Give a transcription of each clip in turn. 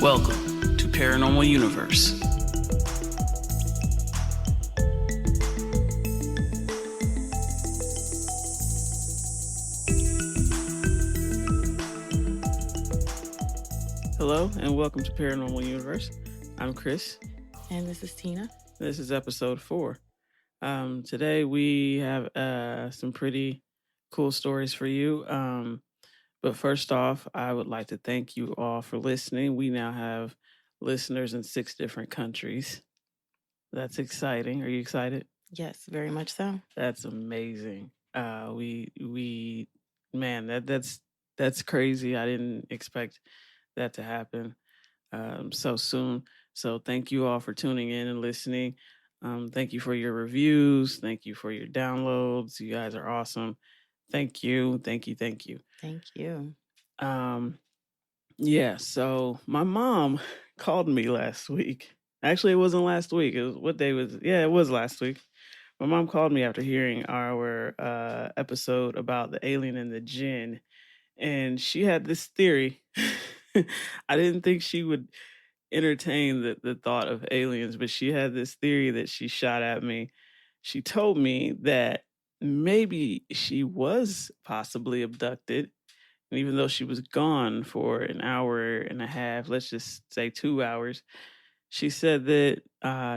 Welcome to Paranormal Universe. Hello and welcome to Paranormal Universe. I'm Chris. And this is Tina. This is episode 4. Today we have some pretty cool stories for you. But first off, I would like to thank you all for listening. We now have listeners in 6 different countries. That's exciting. Are you excited? Yes, very much so. That's amazing. That's crazy. I didn't expect that to happen so soon. So thank you all for tuning in and listening. Thank you for your reviews. Thank you for your downloads. You guys are awesome. Thank you. Thank you. Yeah, so my mom called me last week. Actually, it wasn't last week. It was what day was it? Yeah, it was last week. My mom called me after hearing our episode about the alien and the jinn, and she had this theory. I didn't think she would entertain the thought of aliens, but she had this theory that she shot at me. She told me that maybe she was possibly abducted. And even though she was gone for an hour and a half, let's just say 2 hours, she said that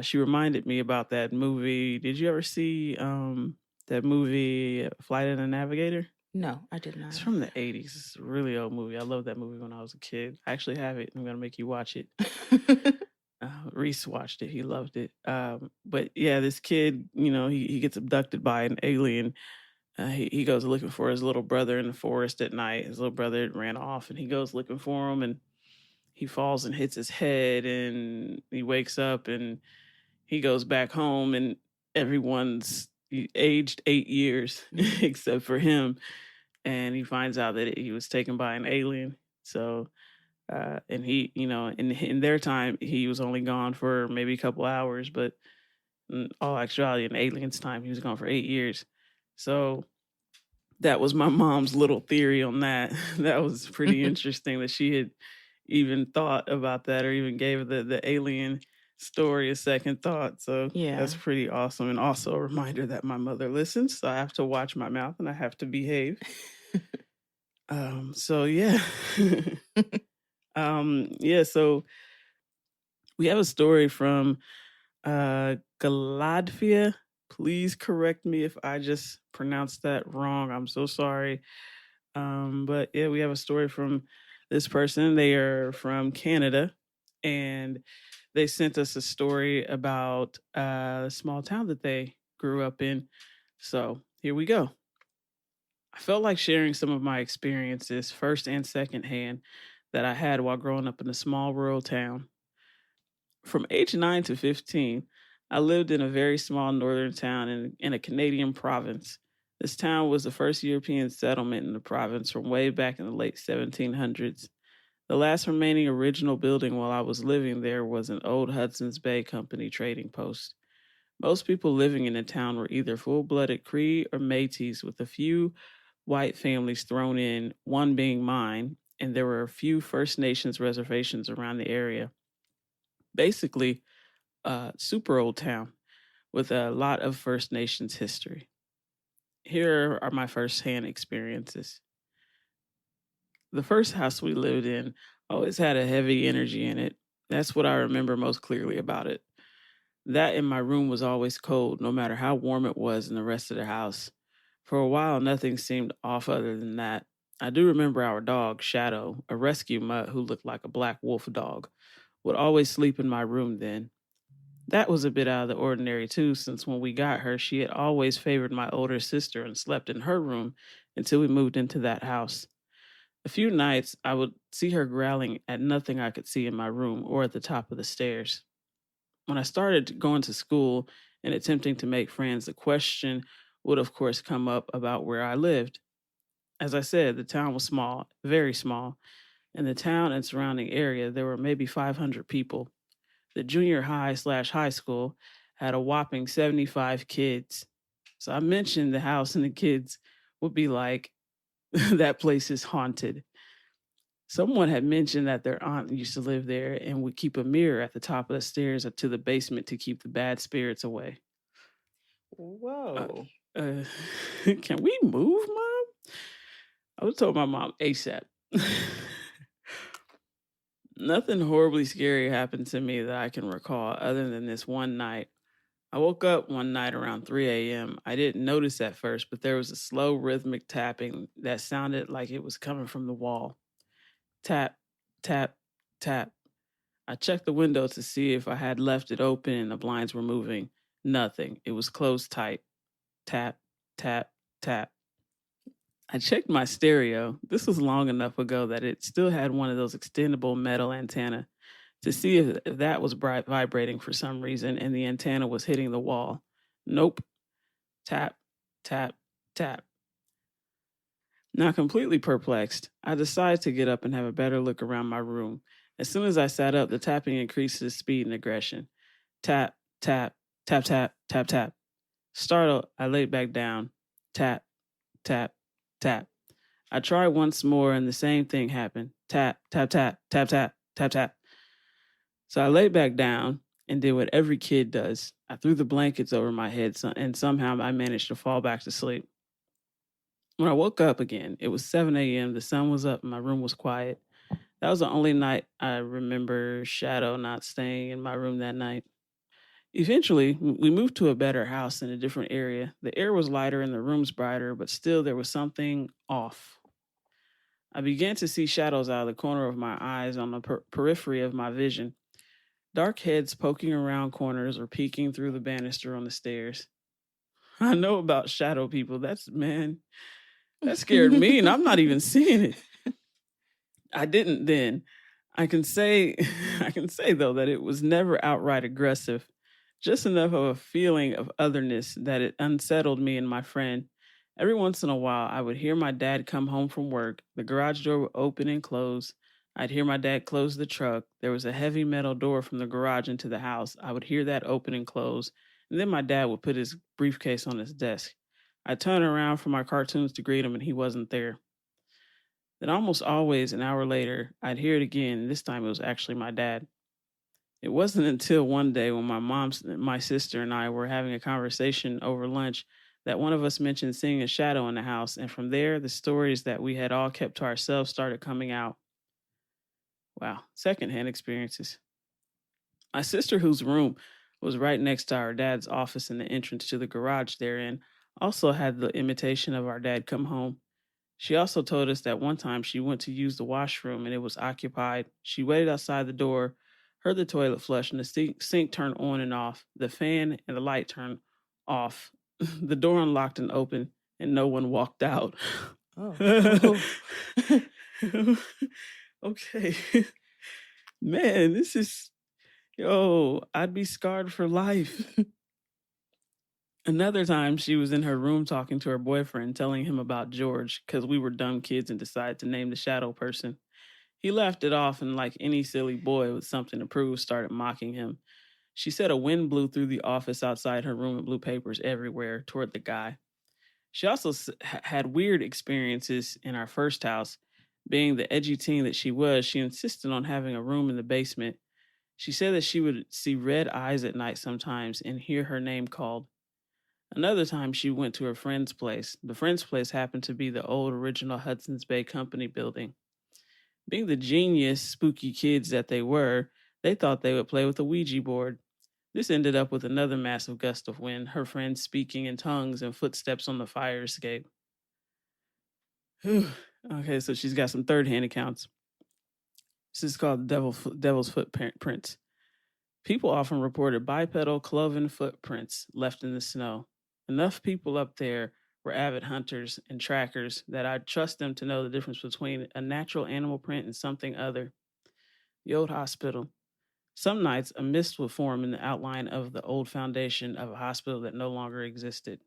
she reminded me about that movie. Did you ever see that movie, Flight of the Navigator? No, I did not. It's from the 80s. It's a really old movie. I loved that movie when I was a kid. I actually have it. I'm going to make you watch it. Reese watched it. He loved it. But yeah, this kid, he gets abducted by an alien. He goes looking for his little brother in the forest at night. His little brother ran off, and he goes looking for him, and he falls and hits his head, and he wakes up, and he goes back home, and everyone's aged 8 years except for him, and he finds out that he was taken by an alien. So, and he, in their time, he was only gone for maybe a couple hours, but in all actuality, in aliens' time, he was gone for 8 years. So that was my mom's little theory on that. That was pretty interesting that she had even thought about that or even gave the alien story a second thought. So yeah, that's pretty awesome. And also a reminder that my mother listens, so I have to watch my mouth and I have to behave. So yeah. So we have a story from Galadfia. Please correct me if I just pronounced that wrong. I'm so sorry. But yeah, we have a story from this person. They are from Canada, and they sent us a story about a small town that they grew up in. So here we go. I felt like sharing some of my experiences, first and second hand, that I had while growing up in a small rural town. From age 9 to 15, I lived in a very small northern town in a Canadian province. This town was the first European settlement in the province from way back in the late 1700s. The last remaining original building while I was living there was an old Hudson's Bay Company trading post. Most people living in the town were either full-blooded Cree or Métis, with a few white families thrown in, one being mine, and there were a few First Nations reservations around the area. Basically, a super old town with a lot of First Nations history. Here are my first-hand experiences. The first house we lived in always had a heavy energy in it. That's what I remember most clearly about it. That in my room was always cold, no matter how warm it was in the rest of the house. For a while, nothing seemed off other than that. I do remember our dog, Shadow, a rescue mutt who looked like a black wolf dog, would always sleep in my room then. That was a bit out of the ordinary too, since when we got her, she had always favored my older sister and slept in her room until we moved into that house. A few nights, I would see her growling at nothing I could see in my room or at the top of the stairs. When I started going to school and attempting to make friends, the question would, of course, come up about where I lived. As I said, the town was small, very small. In the town and surrounding area, there were maybe 500 people. The junior high/high school had a whopping 75 kids. So I mentioned the house and the kids would be like, that place is haunted. Someone had mentioned that their aunt used to live there and would keep a mirror at the top of the stairs to the basement to keep the bad spirits away. Uh, Whoa. uh, can we move, Mom? I was told my mom ASAP. Nothing horribly scary happened to me that I can recall other than this one night. I woke up one night around 3 a.m. I didn't notice at first, but there was a slow rhythmic tapping that sounded like it was coming from the wall. Tap, tap, tap. I checked the window to see if I had left it open and the blinds were moving. Nothing. It was closed tight. Tap, tap, tap. I checked my stereo. This was long enough ago that it still had one of those extendable metal antenna to see if that was vibrating for some reason and the antenna was hitting the wall. Nope. Tap, tap, tap. Now completely perplexed, I decided to get up and have a better look around my room. As soon as I sat up, the tapping increased in speed and aggression. Tap, tap, tap, tap, tap, tap. Startled, I laid back down. Tap, tap, tap. I tried once more and the same thing happened. Tap, tap, tap, tap, tap, tap, tap. So I laid back down and did what every kid does. I threw the blankets over my head and somehow I managed to fall back to sleep. When I woke up again, it was 7 a.m. The sun was up and my room was quiet. That was the only night I remember Shadow not staying in my room that night. Eventually, we moved to a better house in a different area. The air was lighter and the rooms brighter, but still there was something off. I began to see shadows out of the corner of my eyes on the periphery of my vision. Dark heads poking around corners or peeking through the banister on the stairs. I know about shadow people. That scared me, and I'm not even seeing it. I didn't then. I can say I can say though that it was never outright aggressive, just enough of a feeling of otherness that it unsettled me and my friend. Every once in a while I would hear my dad come home from work, the garage door would open and close. I'd hear my dad close the truck. There was a heavy metal door from the garage into the house. I would hear that open and close, and then my dad would put his briefcase on his desk. I'd turn around for my cartoons to greet him and he wasn't there. Then almost always an hour later, I'd hear it again, and this time it was actually my dad. It wasn't until one day when my sister and I were having a conversation over lunch that one of us mentioned seeing a shadow in the house, and from there, the stories that we had all kept to ourselves started coming out. Wow, secondhand experiences. My sister, whose room was right next to our dad's office and the entrance to the garage therein, also had the imitation of our dad come home. She also told us that one time she went to use the washroom and it was occupied. She waited outside the door, heard the toilet flush and the sink turn on and off, the fan and the light turn off. The door unlocked and opened, and no one walked out. Oh. Okay. Man, this is, yo, I'd be scarred for life. Another time, she was in her room talking to her boyfriend, telling him about George, because we were dumb kids and decided to name the shadow person. He laughed it off and, like any silly boy with something to prove, started mocking him. She said a wind blew through the office outside her room and blew papers everywhere toward the guy. She also had weird experiences in our first house. Being the edgy teen that she was, she insisted on having a room in the basement. She said that she would see red eyes at night sometimes and hear her name called. Another time she went to her friend's place. The friend's place happened to be the old original Hudson's Bay Company building. Being the genius, spooky kids that they were, they thought they would play with a Ouija board. This ended up with another massive gust of wind, her friend speaking in tongues and footsteps on the fire escape. Okay, so she's got some third-hand accounts. This is called Devil's Footprints. People often reported bipedal cloven footprints left in the snow. Enough people up there were avid hunters and trackers that I'd trust them to know the difference between a natural animal print and something other. The old hospital. Some nights, a mist would form in the outline of the old foundation of a hospital that no longer existed.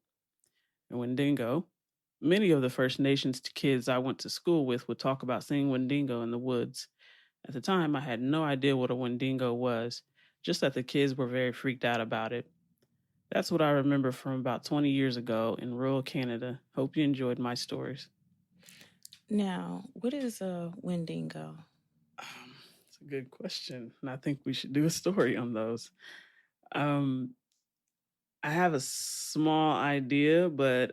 And Wendigo. Many of the First Nations kids I went to school with would talk about seeing Wendigo in the woods. At the time, I had no idea what a Wendigo was, just that the kids were very freaked out about it. That's what I remember from about 20 years ago in rural Canada. Hope you enjoyed my stories. Now, what is a Wendigo? It's a good question, and I think we should do a story on those. Um, I have a small idea, but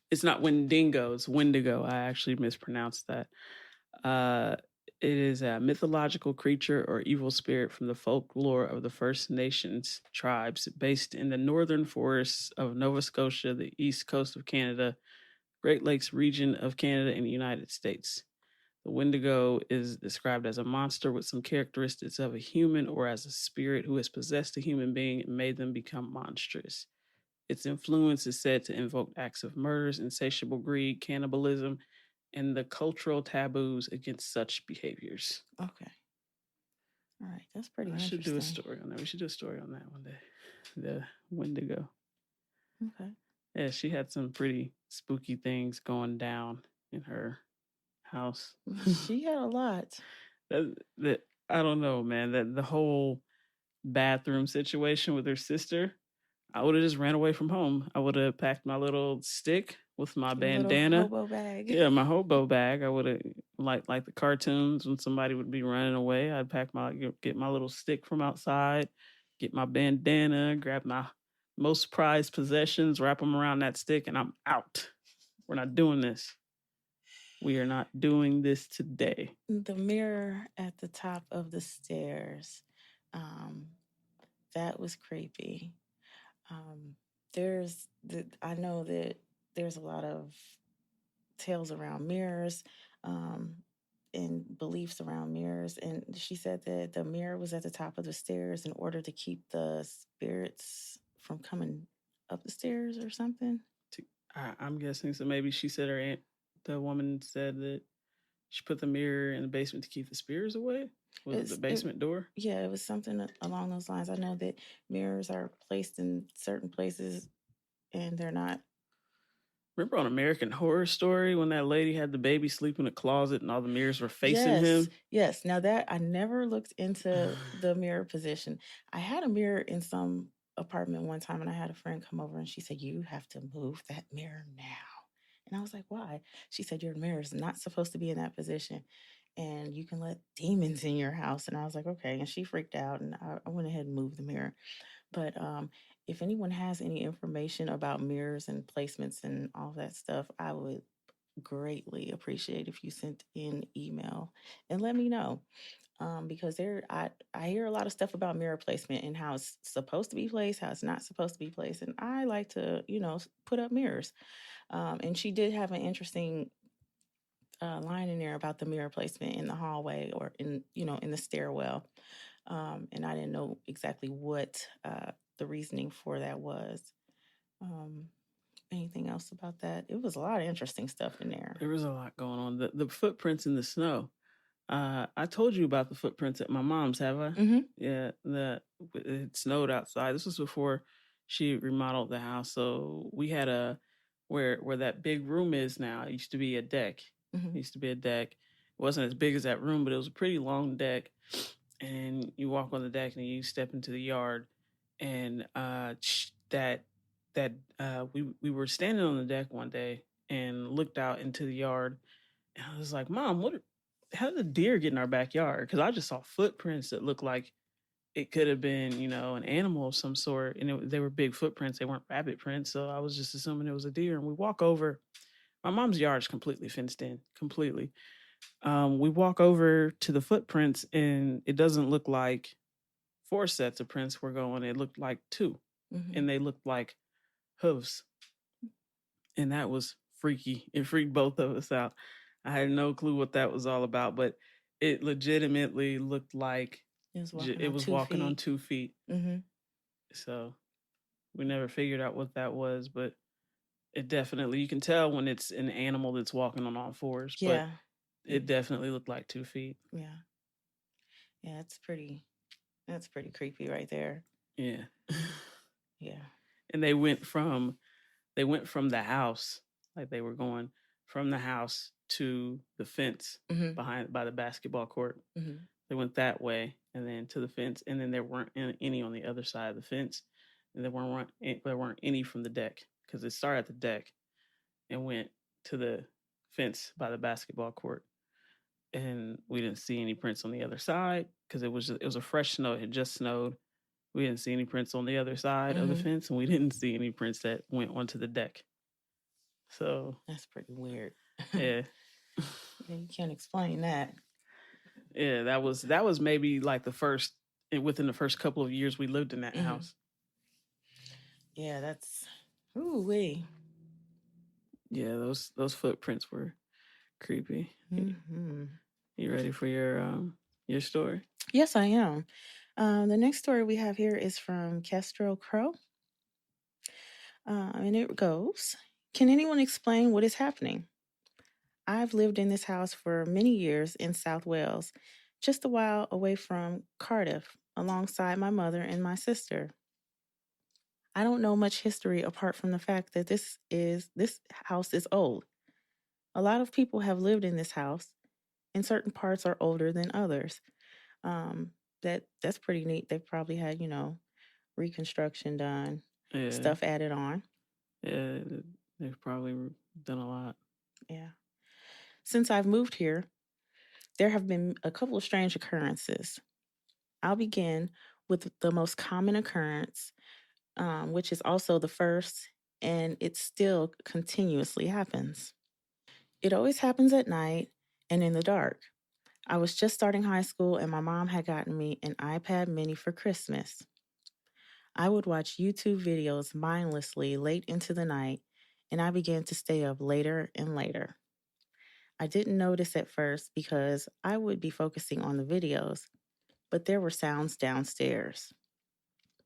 it's not Wendigo, it's Wendigo. I actually mispronounced that. Uh, it is a mythological creature or evil spirit from the folklore of the First Nations tribes based in the northern forests of Nova Scotia, the east coast of Canada, Great Lakes region of Canada, and the United States. The Wendigo is described as a monster with some characteristics of a human or as a spirit who has possessed a human being and made them become monstrous. Its influence is said to invoke acts of murders, insatiable greed, cannibalism, and the cultural taboos against such behaviors. Okay. All right. That's pretty I should do a interesting. story on that. We should do a story on that one day. The Wendigo. Okay. Yeah, she had some pretty spooky things going down in her house. She had a lot. that I don't know, man. That the whole bathroom situation with her sister, I would have just ran away from home. I would have packed my little stick with my Your little bandana. hobo bag. Yeah, my hobo bag. I would have like the cartoons when somebody would be running away. I'd pack get my little stick from outside, get my bandana, grab my most prized possessions, wrap them around that stick, and I'm out. We're not doing this. We are not doing this today. The mirror at the top of the stairs. Um, that was creepy. Um, I know that there's a lot of tales around mirrors, um, and beliefs around mirrors. And she said that the mirror was at the top of the stairs in order to keep the spirits from coming up the stairs or something. I'm guessing so. Maybe she said the woman said that she put the mirror in the basement to keep the spirits away. Was it the basement door? Yeah, it was something along those lines. I know that mirrors are placed in certain places and they're not. Remember on American Horror Story when that lady had the baby sleep in a closet and all the mirrors were facing him? Yes. Now that I never looked into the mirror position. I had a mirror in some apartment one time and I had a friend come over and she said, "You have to move that mirror now." And I was like, "Why?" She said, "Your mirror is not supposed to be in that position and you can let demons in your house." And I was like, "Okay." And she freaked out and I went ahead and moved the mirror. But if anyone has any information about mirrors and placements and all that stuff, I would greatly appreciate if you sent in email and let me know. Because I hear a lot of stuff about mirror placement and how it's supposed to be placed, how it's not supposed to be placed, and I like to put up mirrors. And she did have an interesting line in there about the mirror placement in the hallway or in the stairwell. And I didn't know exactly what the reasoning for that was. Um, Anything else about that? It was a lot of interesting stuff in there. There was a lot going on. The footprints in the snow. I told you about the footprints at my mom's, have I? Mm-hmm. Yeah, it snowed outside. This was before she remodeled the house. So we had where that big room is now. It used to be a deck. Mm-hmm. It used to be a deck. It wasn't as big as that room, but it was a pretty long deck. And you walk on the deck and you step into the yard, and we were standing on the deck one day and looked out into the yard, and I was like, "Mom, how did the deer get in our backyard?" Because I just saw footprints that looked like it could have been, an animal of some sort, and they were big footprints. They weren't rabbit prints, so I was just assuming it was a deer. And we walk over. My mom's yard is completely fenced in, completely. We walk over to the footprints, and it doesn't look like 4 sets of prints were going. It looked like 2, and they looked like hooves, and that was freaky. It freaked both of us out. I had no clue what that was all about, but it legitimately looked like it was walking on 2 feet. Mm-hmm. So we never figured out what that was, but it definitely, you can tell when it's an animal that's walking on all fours. Yeah. But it definitely looked like 2 feet. Yeah. Yeah, that's pretty creepy right there. Yeah. Yeah. And they went from the house, like they were going from the house to the fence by the basketball court. Mm-hmm. They went that way and then to the fence, and then there weren't any on the other side of the fence, and there weren't any from the deck, because it started at the deck and went to the fence by the basketball court, and we didn't see any prints on the other side because it was a fresh snow. It had just snowed. We didn't see any prints on the other side of the Mm-hmm. fence, and we didn't see any prints that went onto the deck. So That's pretty weird. yeah, Yeah, you can't explain that. yeah, that was maybe like the first within the first couple of years we lived in that Mm-hmm. house. Yeah, that's ooh wee. Yeah, those footprints were creepy. Mm-hmm. You ready for your story? Yes, I am. The next story we have here is from Kestrel Crow, and it goes: Can anyone explain what is happening? I've lived in this house for many years in South Wales, just a while away from Cardiff, alongside my mother and my sister. I don't know much history apart from the fact that this house is old. A lot of people have lived in this house, and certain parts are older than others. Um, that's pretty neat. They've probably had, reconstruction done, Yeah, stuff added on. yeah, they've probably done a lot. Yeah. Since I've moved here, there have been a couple of strange occurrences. I'll begin with the most common occurrence, which is also the first, and it still continuously happens. It always happens at night and in the dark. I was just starting high school, and my mom had gotten me an iPad mini for Christmas. I would watch YouTube videos mindlessly late into the night, and I began to stay up later and later. I didn't notice at first because I would be focusing on the videos, but there were sounds downstairs.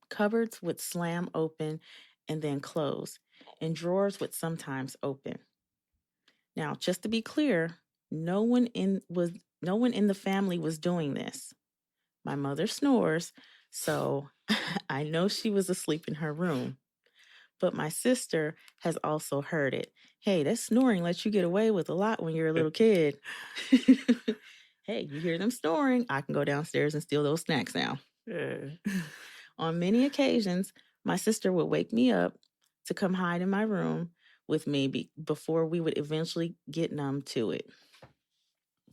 Cupboards would slam open and then close, and drawers would sometimes open. Now, just to be clear, no one in the family was doing this. My mother snores, so I know she was asleep in her room. But my sister has also heard it. Hey, that snoring lets you get away with a lot when you're a little kid. Hey, you hear them snoring? I can go downstairs and steal those snacks now. Yeah. On many occasions, my sister would wake me up to come hide in my room with me before we would eventually get numb to it.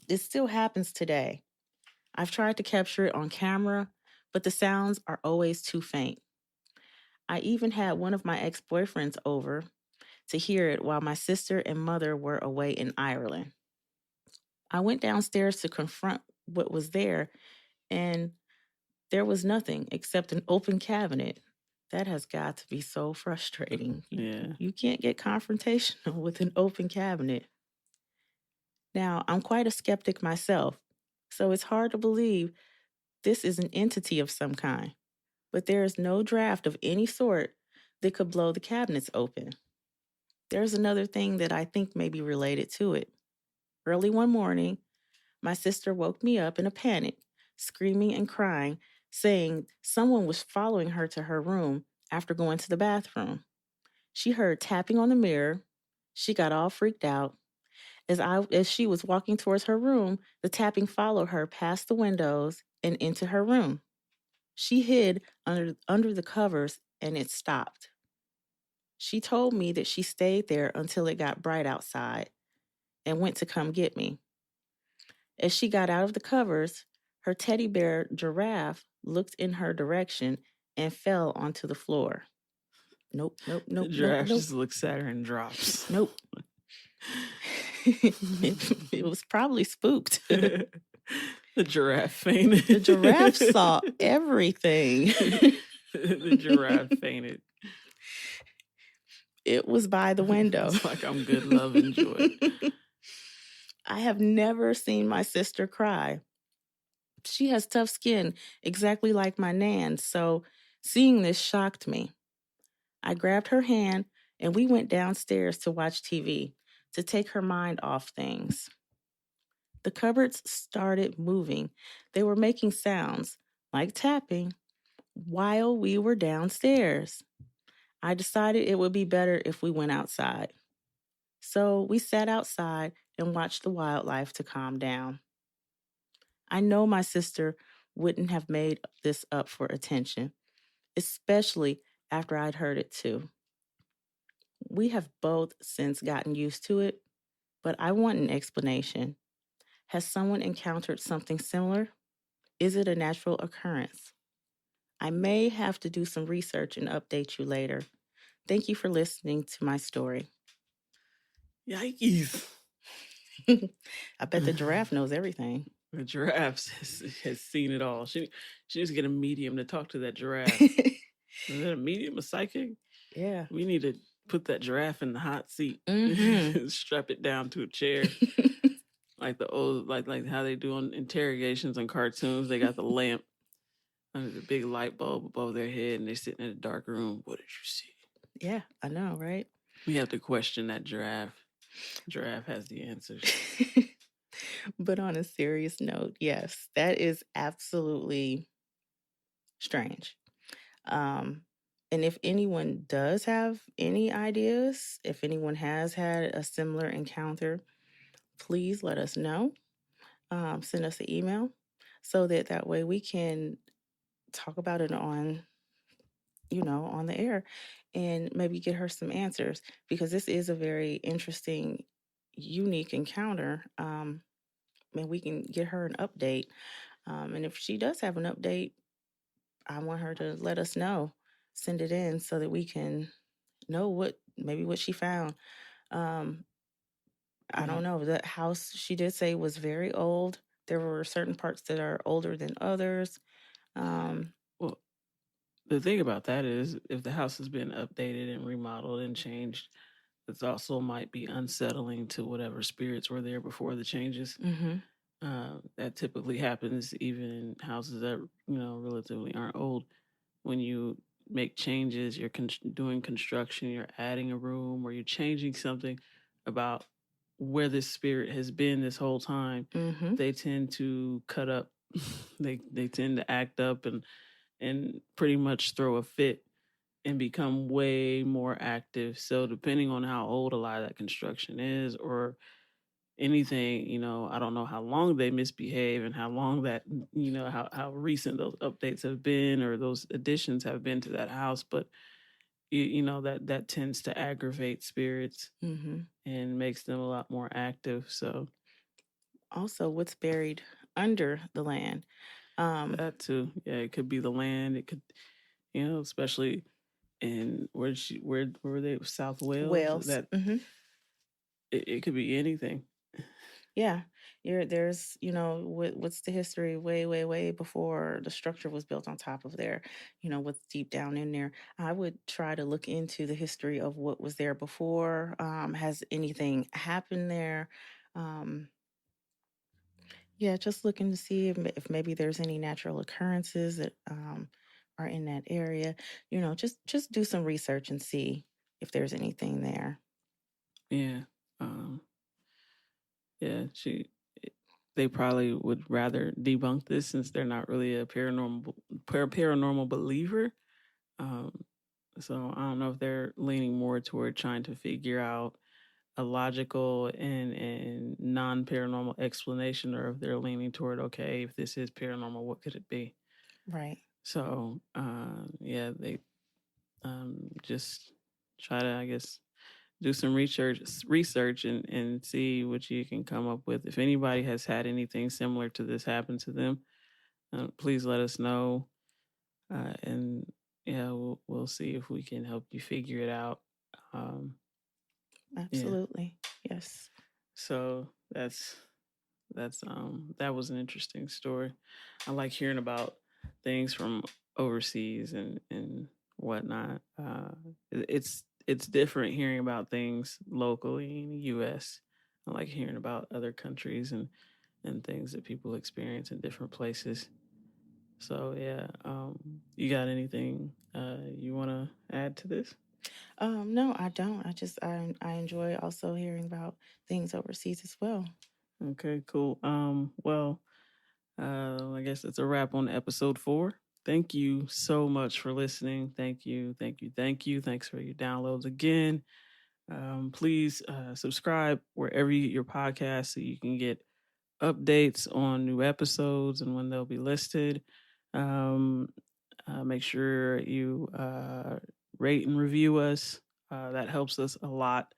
It still happens today. I've tried to capture it on camera, but the sounds are always too faint. I even had one of my ex boyfriends over to hear it while my sister and mother were away in Ireland. I went downstairs to confront what was there, and there was nothing except an open cabinet. That has got to be so frustrating. Yeah. You can't get confrontational with an open cabinet. Now, I'm quite a skeptic myself, so it's hard to believe this is an entity of some kind, but there is no draft of any sort that could blow the cabinets open. There's another thing that I think may be related to it. Early one morning, my sister woke me up in a panic, screaming and crying, saying someone was following her to her room after going to the bathroom. She heard tapping on the mirror. She got all freaked out. As she was walking towards her room, the tapping followed her past the windows and into her room. She hid under the covers and it stopped. She told me that she stayed there until it got bright outside and went to come get me. As she got out of the covers, her teddy bear giraffe looked in her direction and fell onto the floor. Nope, nope, The nope, nope, giraffe nope, just looks at her and drops. nope. It was probably spooked. The giraffe fainted. The giraffe saw everything. The giraffe fainted. It was by the window. It's like I'm good, love, and joy. I have never seen my sister cry. She has tough skin, exactly like my Nan, so seeing this shocked me. I grabbed her hand and we went downstairs to watch TV to take her mind off things. The cupboards started moving. They were making sounds like tapping while we were downstairs. I decided it would be better if we went outside. So we sat outside and watched the wildlife to calm down. I know my sister wouldn't have made this up for attention, especially after I'd heard it too. We have both since gotten used to it, but I want an explanation. Has someone encountered something similar? Is it a natural occurrence? I may have to do some research and update you later. Thank you for listening to my story. Yikes. I bet the giraffe knows everything. The giraffe has seen it all. She needs to get a medium to talk to that giraffe. Is that a medium, a psychic? Yeah. We need to put that giraffe in the hot seat. Strap it down to a chair. Like the old, like how they do on interrogations and cartoons. They got the lamp under the big light bulb above their head, and they're sitting in a dark room. What did you see? Yeah, I know, right? We have to question that giraffe. Giraffe has the answers. But on a serious note, yes, that is absolutely strange. And if anyone does have any ideas, if anyone has had a similar encounter, please let us know. Send us an email so that way we can talk about it on the air and maybe get her some answers, because this is a very interesting, unique encounter. And we can get her an update. And if she does have an update, I want her to let us know. Send it in so that we can know what she found. I don't know. The house, she did say, was very old. There were certain parts that are older than others. Well, the thing about that is, if the house has been updated and remodeled and changed, it also might be unsettling to whatever spirits were there before the changes. That typically happens even in houses that relatively aren't old. When you make changes, you're doing construction, you're adding a room, or you're changing something about where this spirit has been this whole time. They tend to cut up. they tend to act up and pretty much throw a fit and become way more active. So depending on how old a lot of that construction is or anything, I don't know how long they misbehave and how long that, how recent those updates have been or those additions have been to that house. But, that tends to aggravate spirits and makes them a lot more active. So also, what's buried under the land? That too. Yeah, it could be the land. It could, especially in where were they? South Wales. Wales. That it could be anything. Yeah, there's what's the history way before the structure was built on top of there. What's deep down in there. I would try to look into the history of what was there before. Has anything happened there? Yeah, just looking to see if maybe there's any natural occurrences that are in that area. Just do some research and see if there's anything there. Yeah. Yeah, they probably would rather debunk this since they're not really a paranormal believer. So I don't know if they're leaning more toward trying to figure out a logical and non-paranormal explanation, or if they're leaning toward, okay, if this is paranormal, what could it be? Right. So yeah, they just try to, I guess, do some research and see what you can come up with. If anybody has had anything similar to this happen to them, please let us know. And yeah, we'll see if we can help you figure it out. Absolutely. Yeah. Yes. So that was an interesting story. I like hearing about things from overseas and whatnot. It's different hearing about things locally in the U.S. I like hearing about other countries and things that people experience in different places. So yeah, you got anything you want to add to this? No, I don't. I enjoy also hearing about things overseas as well. Okay, cool. Well, I guess it's a wrap on episode 4. Thank you so much for listening. Thank you. Thanks for your downloads again. Please subscribe wherever you get your podcast so you can get updates on new episodes and when they'll be listed. Make sure you rate and review us. That helps us a lot.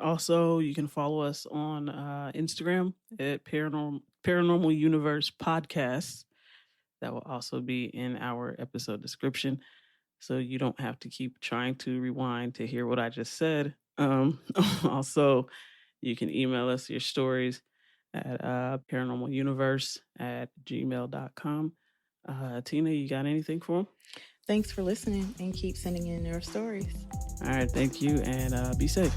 Also, you can follow us on Instagram at Paranormal Universe Podcast. That will also be in our episode description, so you don't have to keep trying to rewind to hear what I just said. Also, you can email us your stories at paranormaluniverse@gmail.com. Tina, you got anything for them? Thanks for listening and keep sending in your stories. All right, thank you, and be safe.